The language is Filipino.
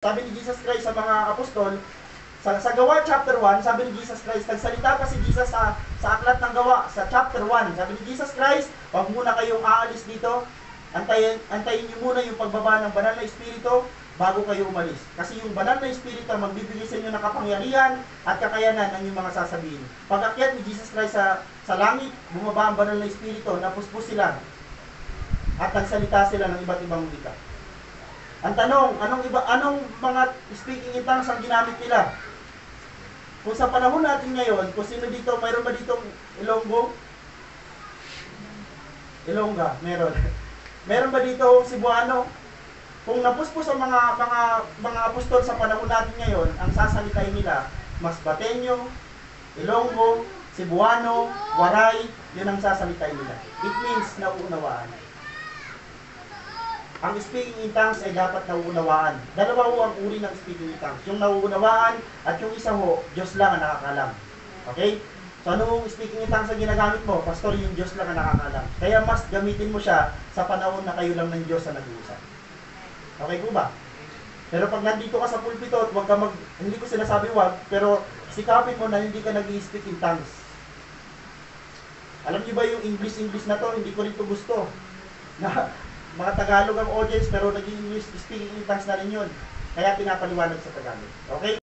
Sabi ni Jesus Christ sa mga apostol, sa Gawa chapter 1, sabi ni Jesus Christ, nagsalita pa si Jesus sa aklat ng Gawa, sa chapter 1. Sabi ni Jesus Christ, wag muna kayong aalis dito. Antayin niyo muna yung pagbaba ng banal na espiritu bago kayo umalis. Kasi yung banal na espiritu magbibigay sa inyo ng kapangyarihan at kakayanan ng inyong mga sasabihin. Pag-akyat ni Jesus Christ sa langit, bumaba ang banal na espiritu, napuspos sila at nagsalita sila ng iba't ibang wika. Ang tanong, anong mga speaking in tongues ang ginamit nila? Kung sa panahon natin ngayon, kung sino dito, mayroon ba ditong Ilonggo? Ilongga, meron. Meron ba dito Cebuano? Kung napuspos ang mga apostol sa panahon natin ngayon, ang sasalitain nila, Masbateño, Ilonggo, Cebuano, Waray, yun ang sasalitain nila. It means nauunawaan. Ang speaking in tongues ay dapat nauunawaan. Dalawa ho ang uri ng speaking in tongues. Yung nauunawaan at yung isa ho, Diyos lang ang nakakalam. Okay? So anong speaking in tongues ang ginagamit mo? Pastor, yung Diyos lang ang nakakalam. Kaya mas gamitin mo siya sa panahon na kayo lang ng Diyos ang nag-uusap. Okay po ba? Pero pag nandito ka sa pulpito at hindi ko sinasabi wag, pero sikapin mo na hindi ka nag-i-speak in tongues. Alam niyo ba yung English na to? Hindi ko rin to gusto. Na mga Tagalog ang audience pero naging English speaking in tongues na rin yun. Kaya pinapaliwanag sa Tagalog. Okay?